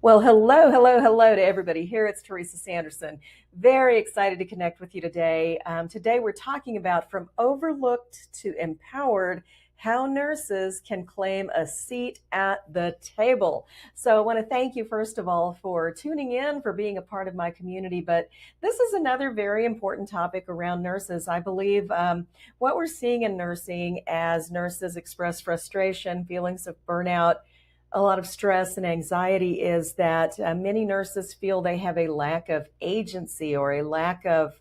Well, hello to everybody here. It's Teresa Sanderson. Very excited to connect with you today. Today, we're talking about from overlooked to empowered, how nurses can claim a seat at the table. So, I want to thank you, first of all, for tuning in, for being a part of my community. But this is another very important topic around nurses. I believe what we're seeing in nursing as nurses express frustration, feelings of burnout, a lot of stress and anxiety is that many nurses feel they have a lack of agency or a lack of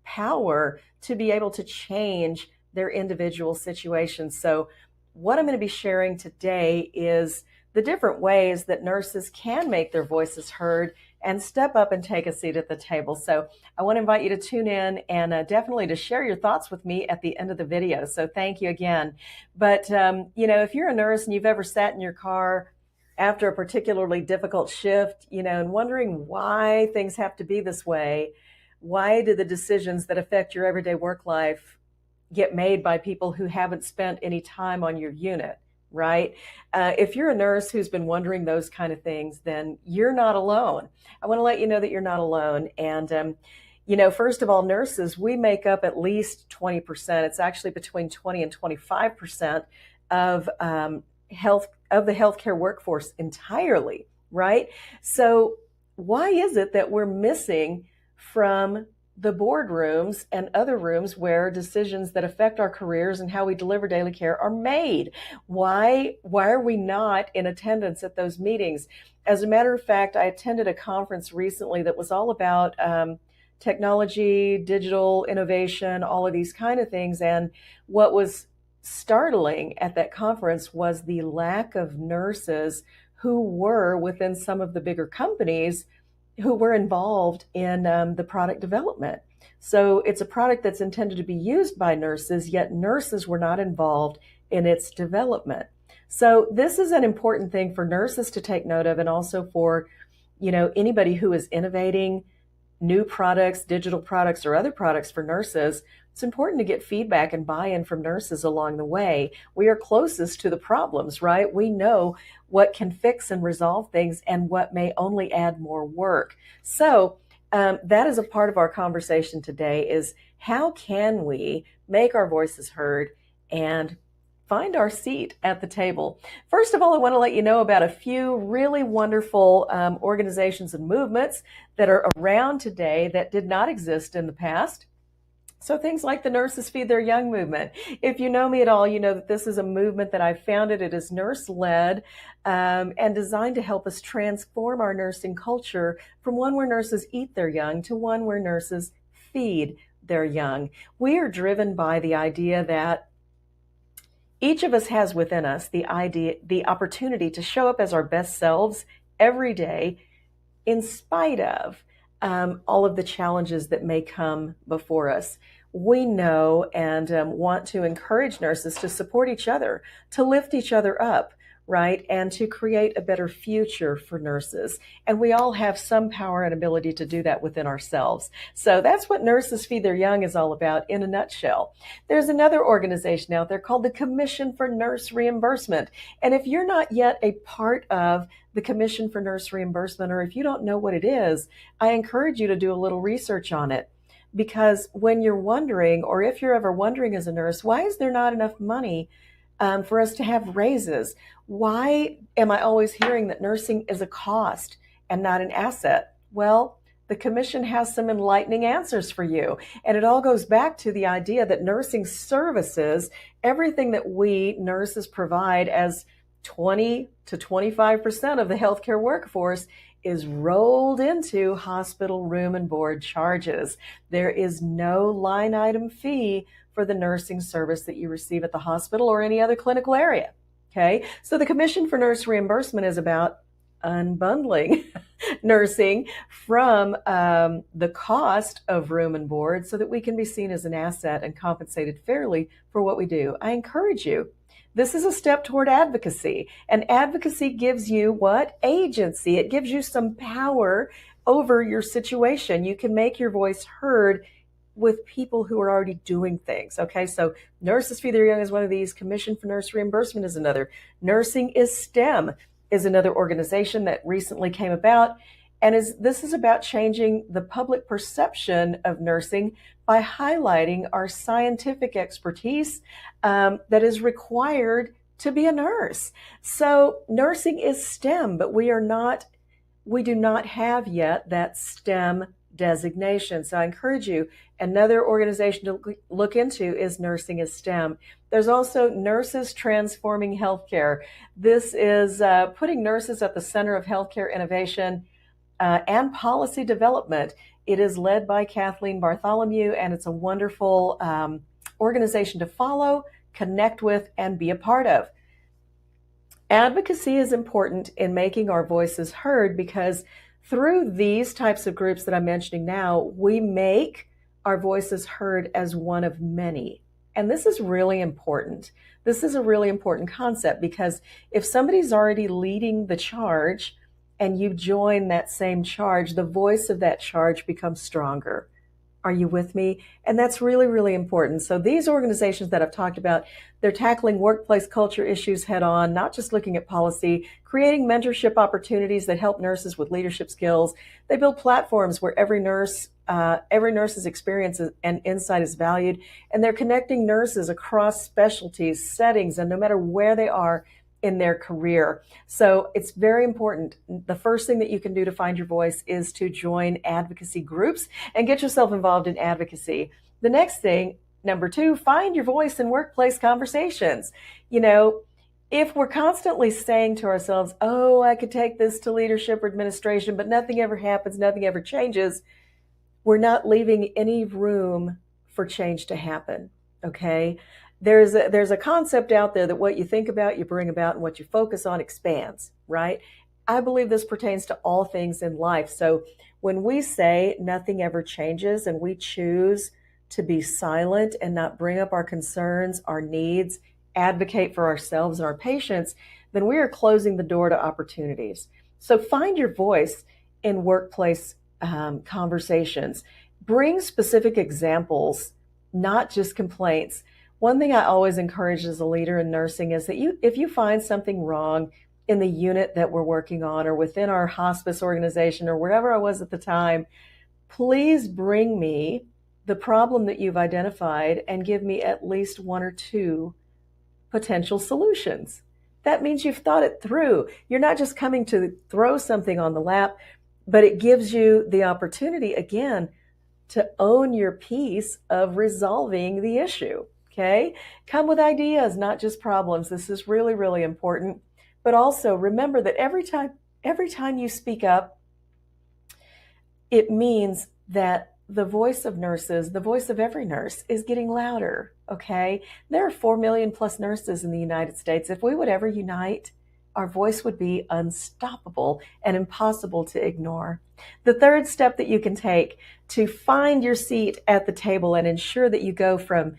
power to be able to change their individual situations. So, what I'm going to be sharing today is the different ways that nurses can make their voices heard and step up and take a seat at the table. So, I want to invite you to tune in and definitely to share your thoughts with me at the end of the video. So, thank you again. But, if you're a nurse and you've ever sat in your car after a particularly difficult shift, and wondering why things have to be this way, why do the decisions that affect your everyday work life get made by people who haven't spent any time on your unit, right? If you're a nurse who's been wondering those kind of things, then you're not alone. I want to let you know that you're not alone. And, first of all, nurses, we make up at least 20%. It's actually between 20 and 25% of the healthcare workforce entirely, right? So why is it that we're missing from the boardrooms and other rooms where decisions that affect our careers and how we deliver daily care are made? Why are we not in attendance at those meetings? As a matter of fact, I attended a conference recently that was all about technology, digital innovation, all of these kind of things. And what was startling at that conference was the lack of nurses who were within some of the bigger companies who were involved in the product development. So it's a product that's intended to be used by nurses, yet nurses were not involved in its development. So this is an important thing for nurses to take note of, and also for, anybody who is innovating new products, digital products, or other products for nurses. It's important to get feedback and buy-in from nurses along the way. We are closest to the problems, right? We know what can fix and resolve things and what may only add more work. So that is a part of our conversation today, is how can we make our voices heard and find our seat at the table. First of all, I want to let you know about a few really wonderful organizations and movements that are around today that did not exist in the past. So things like the Nurses Feed Their Young movement. If you know me at all, you know that this is a movement that I founded. It is nurse-led and designed to help us transform our nursing culture from one where nurses eat their young to one where nurses feed their young. We are driven by the idea that each of us has within us the opportunity to show up as our best selves every day, in spite of all of the challenges that may come before us. We know and want to encourage nurses to support each other, to lift each other up, right? And to create a better future for nurses. And we all have some power and ability to do that within ourselves. So that's what Nurses Feed Their Young is all about in a nutshell. There's another organization out there called the Commission for Nurse Reimbursement. And if you're not yet a part of the Commission for Nurse Reimbursement, or if you don't know what it is, I encourage you to do a little research on it. Because when you're wondering, or if you're ever wondering as a nurse, why is there not enough money for us to have raises? Why am I always hearing that nursing is a cost and not an asset? Well, the Commission has some enlightening answers for you. And it all goes back to the idea that nursing services, everything that we nurses provide as 20 to 25% of the healthcare workforce, is rolled into hospital room and board charges. There is no line item fee for the nursing service that you receive at the hospital or any other clinical area. Okay, so the Commission for Nurse Reimbursement is about unbundling nursing from the cost of room and board so that we can be seen as an asset and compensated fairly for what we do. I encourage you. This is a step toward advocacy, and advocacy gives you what? Agency. It gives you some power over your situation. You can make your voice heard with people who are already doing things. Okay, so Nurses Feed Their Young is one of these. Commission for Nurse Reimbursement is another. Nursing is STEM. is another organization that recently came about. And this is about changing the public perception of nursing by highlighting our scientific expertise that is required to be a nurse. So nursing is STEM, but we do not have yet that STEM designation. So I encourage you, another organization to look into is Nursing is STEM. There's also Nurses Transforming Healthcare. This is putting nurses at the center of healthcare innovation and policy development. It is led by Kathleen Bartholomew, and it's a wonderful organization to follow, connect with, and be a part of. Advocacy is important in making our voices heard because through these types of groups that I'm mentioning now, we make our voices heard as one of many. And this is really important. This is a really important concept because if somebody's already leading the charge and you join that same charge, the voice of that charge becomes stronger. Are you with me? And that's really, really important. So these organizations that I've talked about, they're tackling workplace culture issues head on, not just looking at policy, creating mentorship opportunities that help nurses with leadership skills. They build platforms where every nurse's experience and insight is valued, and they're connecting nurses across specialties, settings, and no matter where they are in their career. So it's very important. The first thing that you can do to find your voice is to join advocacy groups and get yourself involved in advocacy. The next thing, number 2, find your voice in workplace conversations. If we're constantly saying to ourselves, oh, I could take this to leadership or administration, but nothing ever happens, nothing ever changes, we're not leaving any room for change to happen, okay? There's a concept out there that what you think about, you bring about, and what you focus on expands, right? I believe this pertains to all things in life. So when we say nothing ever changes and we choose to be silent and not bring up our concerns, our needs, advocate for ourselves and our patients, then we are closing the door to opportunities. So find your voice in workplace conversations. Bring specific examples, not just complaints. One thing I always encourage as a leader in nursing is that if you find something wrong in the unit that we're working on or within our hospice organization or wherever I was at the time, please bring me the problem that you've identified and give me at least 1 or 2 potential solutions. That means you've thought it through. You're not just coming to throw something on the lap, but it gives you the opportunity, again, to own your piece of resolving the issue. Okay? Come with ideas, not just problems. This is really, really important. But also remember that every time you speak up, it means that the voice of nurses, the voice of every nurse, is getting louder. Okay? There are 4 million plus nurses in the United States. If we would ever unite, our voice would be unstoppable and impossible to ignore. The third step that you can take to find your seat at the table and ensure that you go from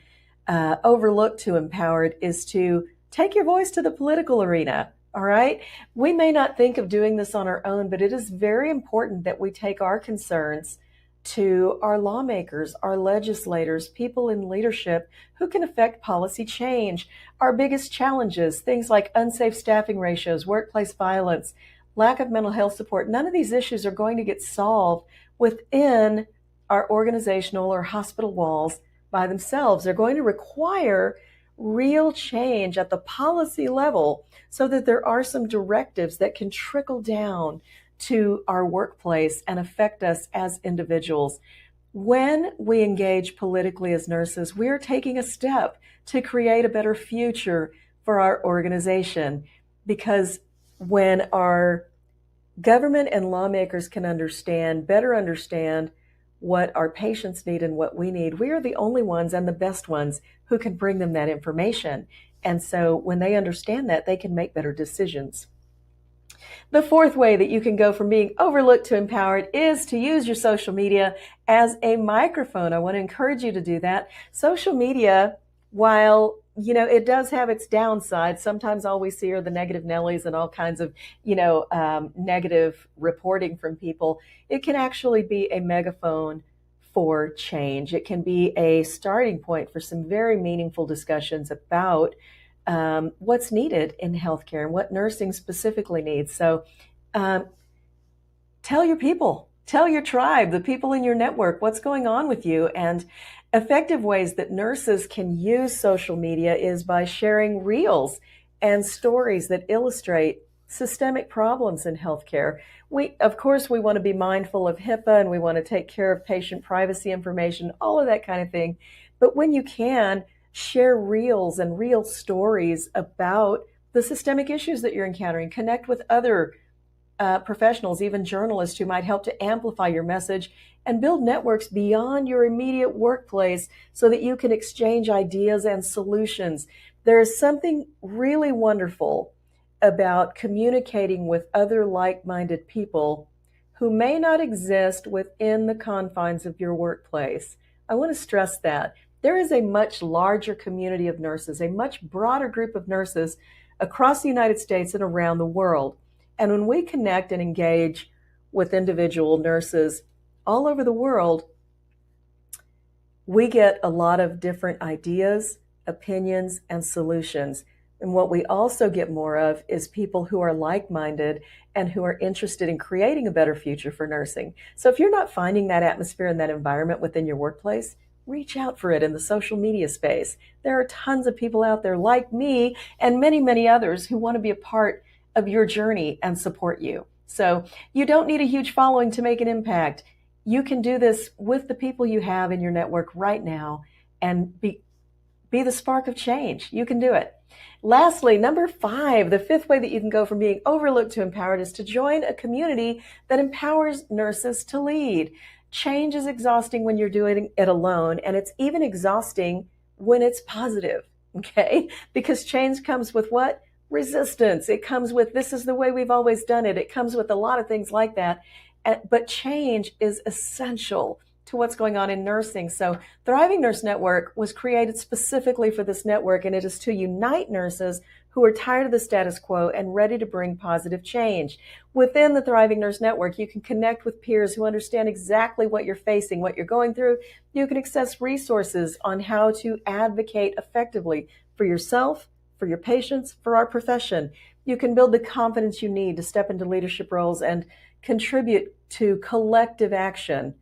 overlooked to empowered is to take your voice to the political arena. All right. We may not think of doing this on our own, but it is very important that we take our concerns to our lawmakers, our legislators, people in leadership who can affect policy change. Our biggest challenges, things like unsafe staffing ratios, workplace violence, lack of mental health support, none of these issues are going to get solved within our organizational or hospital walls by themselves. They're going to require real change at the policy level so that there are some directives that can trickle down to our workplace and affect us as individuals. When we engage politically as nurses, we are taking a step to create a better future for our organization, because when our government and lawmakers can better understand what our patients need and what we need, we are the only ones and the best ones who can bring them that information. And so when they understand that, they can make better decisions. The fourth way that you can go from being overlooked to empowered is to use your social media as a microphone. I want to encourage you to do that. Social media, while it does have its downsides, sometimes all we see are the negative Nellies and all kinds of, negative reporting from people. It can actually be a megaphone for change. It can be a starting point for some very meaningful discussions about what's needed in healthcare and what nursing specifically needs. So um, tell your people, tell your tribe, the people in your network, what's going on with you. And effective ways that nurses can use social media is by sharing reels and stories that illustrate systemic problems in healthcare. Of course, we want to be mindful of HIPAA and we want to take care of patient privacy information, all of that kind of thing. But when you can, share reels and real stories about the systemic issues that you're encountering, connect with other professionals, even journalists who might help to amplify your message and build networks beyond your immediate workplace so that you can exchange ideas and solutions. There is something really wonderful about communicating with other like-minded people who may not exist within the confines of your workplace. I want to stress that. There is a much larger community of nurses, a much broader group of nurses across the United States and around the world. And when we connect and engage with individual nurses all over the world, we get a lot of different ideas, opinions, and solutions. And what we also get more of is people who are like-minded and who are interested in creating a better future for nursing. So if you're not finding that atmosphere and that environment within your workplace, reach out for it in the social media space. There are tons of people out there like me and many, many others who want to be a part of your journey and support you. So you don't need a huge following to make an impact. You can do this with the people you have in your network right now and be the spark of change. You can do it. Lastly, number 5, the 5th way that you can go from being overlooked to empowered is to join a community that empowers nurses to lead. Change is exhausting when you're doing it alone, and it's even exhausting when it's positive, okay? Because change comes with what? Resistance. It comes with, this is the way we've always done it. It comes with a lot of things like that. But change is essential to what's going on in nursing. So Thriving Nurse Network was created specifically for this network, and it is to unite nurses who are tired of the status quo and ready to bring positive change. Within the Thriving Nurse Network, you can connect with peers who understand exactly what you're facing, what you're going through. You can access resources on how to advocate effectively for yourself, for your patients, for our profession. You can build the confidence you need to step into leadership roles and contribute to collective action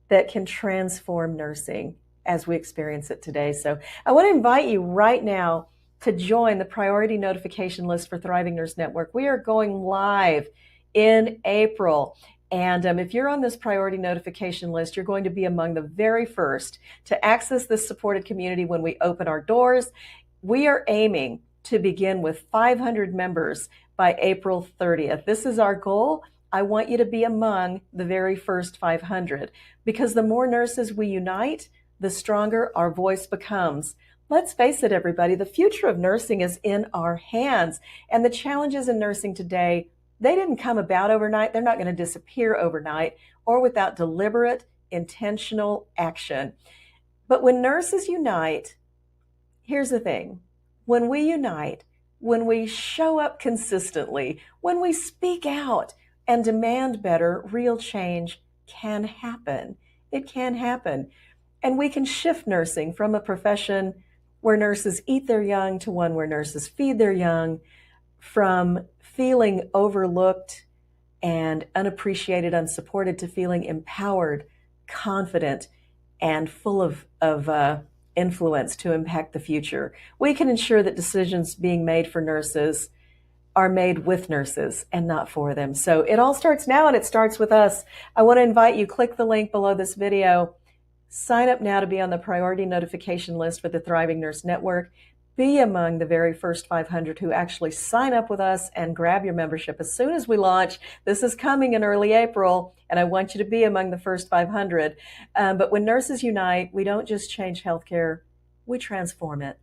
that can transform nursing as we experience it today. So I want to invite you right now to join the priority notification list for Thriving Nurse Network. We are going live in April. And if you're on this priority notification list, you're going to be among the very first to access this supported community when we open our doors. We are aiming to begin with 500 members by April 30th. This is our goal. I want you to be among the very first 500 because the more nurses we unite, the stronger our voice becomes. Let's face it, everybody, the future of nursing is in our hands. And the challenges in nursing today, they didn't come about overnight. They're not going to disappear overnight or without deliberate, intentional action. But when nurses unite, here's the thing. When we unite, when we show up consistently, when we speak out and demand better, real change can happen. It can happen. And we can shift nursing from a profession where nurses eat their young to one where nurses feed their young, from feeling overlooked and unappreciated, unsupported, to feeling empowered, confident, and full of influence to impact the future. We can ensure that decisions being made for nurses are made with nurses and not for them. So it all starts now, and it starts with us. I want to invite you, click the link below this video. Sign up now to be on the priority notification list for the Thriving Nurse Network. Be among the very first 500 who actually sign up with us and grab your membership as soon as we launch. This is coming in early April, and I want you to be among the first 500. But when nurses unite, we don't just change healthcare, we transform it.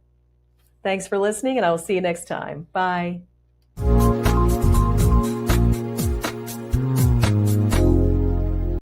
Thanks for listening, and I will see you next time. Bye.